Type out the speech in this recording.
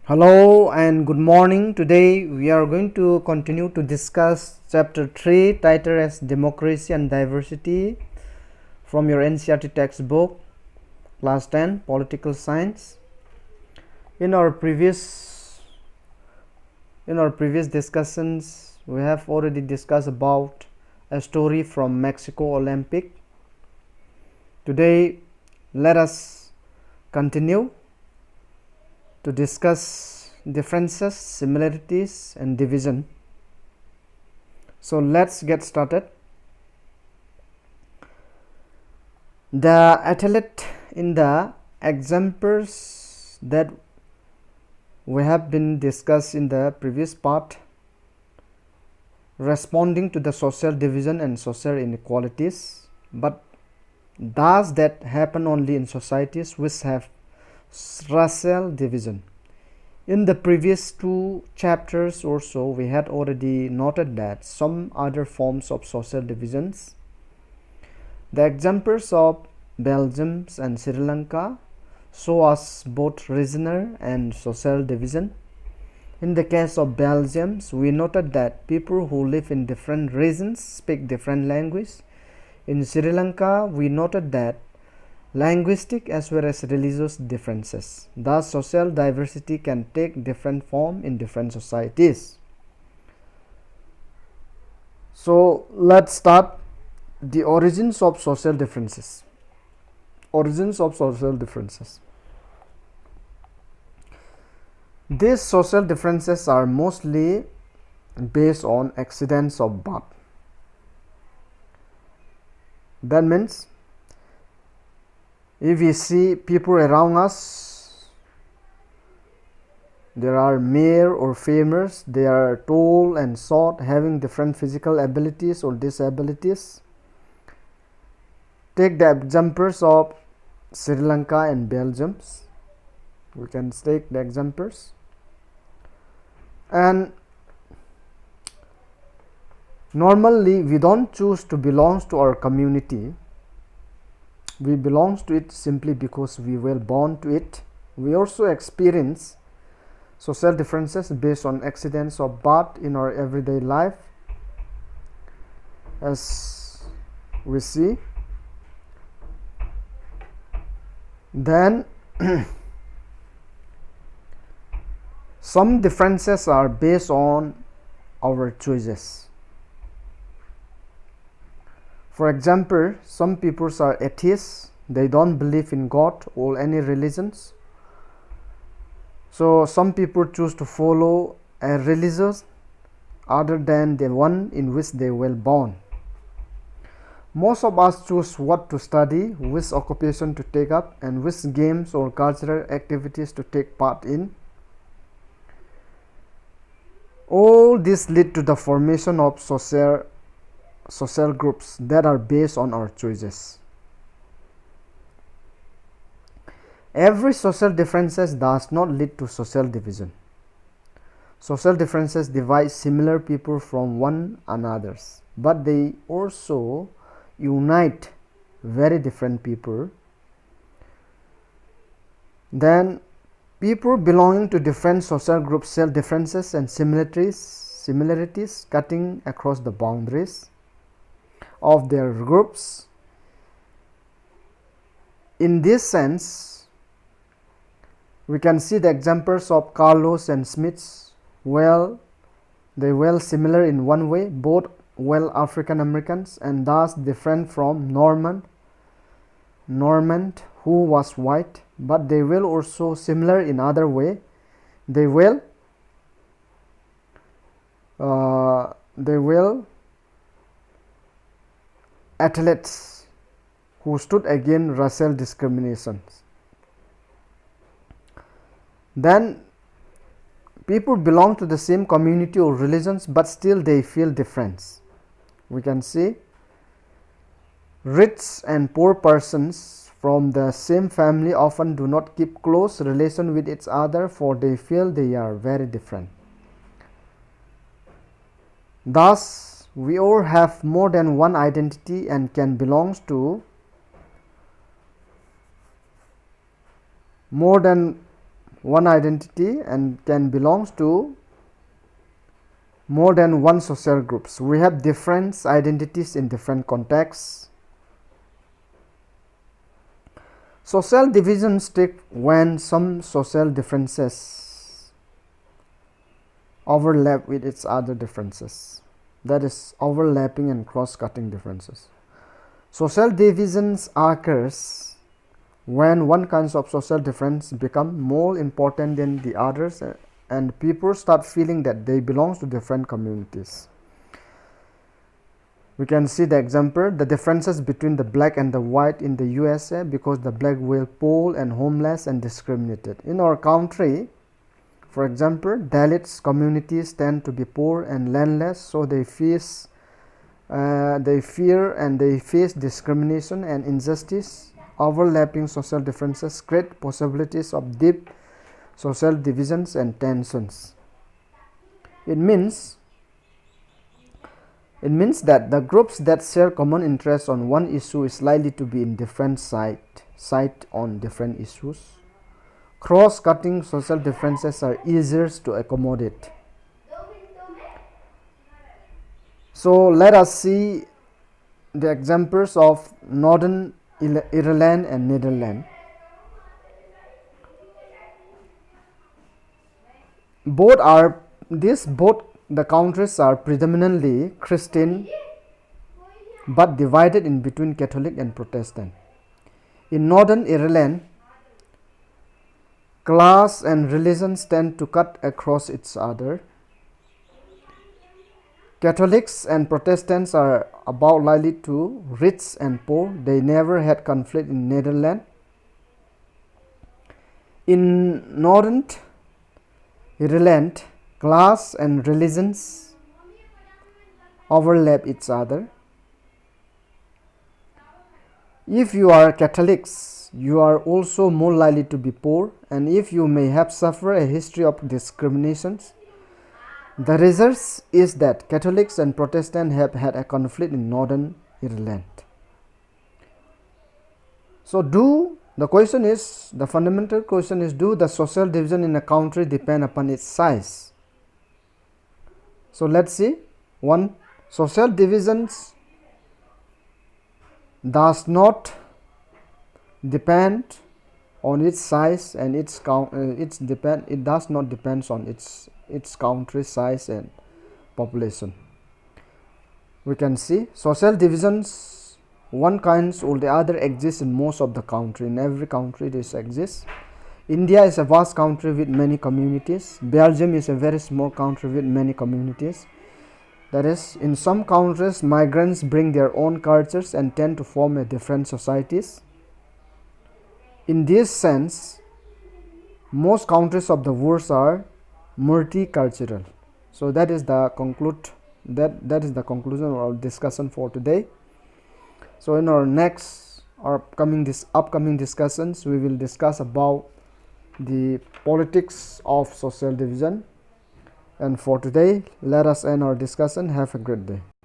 Hello and good morning. Today we are going to continue to discuss chapter 3 titled as Democracy and Diversity from your NCERT textbook class 10 Political Science. In our previous discussions we have already discussed about a story from Mexico Olympic. Today let us continue to discuss differences, similarities and division. So let's get started. The athlete in the examples that we have been discussed in the previous part, responding to the social division and social inequalities, but does that happen only in societies which have racial division? In the previous two chapters or so, we had already noted that some other forms of social divisions. The examples of Belgium and Sri Lanka show us both regional and social division. In the case of Belgium, we noted that people who live in different regions speak different language. In Sri Lanka, we noted that linguistic as well as religious differences. Thus, social diversity can take different form in different societies. So, let's start the origins of social differences. Origins of social differences. These social differences are mostly based on accidents of birth. That means if we see people around us, there are male or females, they are tall and short, having different physical abilities or disabilities. Take the examples of Sri Lanka and Belgium. We can take the examples. And normally we don't choose to belong to our community. We belong to it simply because we were born to it. We also experience social differences based on accidents of birth in our everyday life, as we see. Then some differences are based on our choices. For example, some people are atheists, they don't believe in God or any religions. So some people choose to follow a religion other than the one in which they were born. Most of us choose what to study, which occupation to take up, and which games or cultural activities to take part in. All this lead to the formation of social groups that are based on our choices. Every social differences does not lead to social division. Social differences divide similar people from one another, but they also unite very different people. Then people belonging to different social groups share differences and similarities cutting across the boundaries of their groups. In this sense, we can see the examples of Carlos and Smiths. Well, they were similar in one way, both well African Americans and thus different from Norman, who was white, but they were also similar in other way. They were athletes who stood against racial discriminations. Then people belong to the same community or religions, but still they feel difference. We can see rich and poor persons from the same family often do not keep close relation with each other, for they feel they are very different. Thus, we all have more than one identity and can belong to more than one identity and can belong to more than one social groups. We have different identities in different contexts. Social divisions take when some social differences overlap with its other differences. That is overlapping and cross-cutting differences. Social divisions occurs when one kind of social difference become more important than the others and people start feeling that they belong to different communities. We can see the example, the differences between the black and the white in the USA because the black were poor and homeless and discriminated. In our country, for example, Dalits communities tend to be poor and landless, so they fear and they face discrimination and injustice. Overlapping social differences create possibilities of deep social divisions and tensions. It means that the groups that share common interests on one issue is likely to be in different side on different issues. Cross-cutting social differences are easier to accommodate. So let us see the examples of Northern Ireland and Netherlands. Both the countries are predominantly Christian but divided in between Catholic and Protestant. In Northern Ireland, class and religions tend to cut across each other. Catholics and Protestants are about likely to rich and poor. They never had conflict in Netherlands. In Northern Ireland, class and religions overlap each other. If you are Catholics, you are also more likely to be poor, and if you may have suffered a history of discriminations, the result is that Catholics and Protestants have had a conflict in Northern Ireland. So the fundamental question is, do the social division in a country depend upon its size? So let's see. 1. Social divisions does not depend on its size and it does not depend on its country size and population. We can see social divisions, one kind or the other exists in most of the country. In every country this exists. India is a vast country with many communities. Belgium is a very small country with many communities. That is, in some countries, migrants bring their own cultures and tend to form different societies. In this sense, most countries of the world are multicultural. So that is the conclusion of our discussion for today. So in our upcoming discussions, we will discuss about the politics of social division. And for today, let us end our discussion. Have a great day.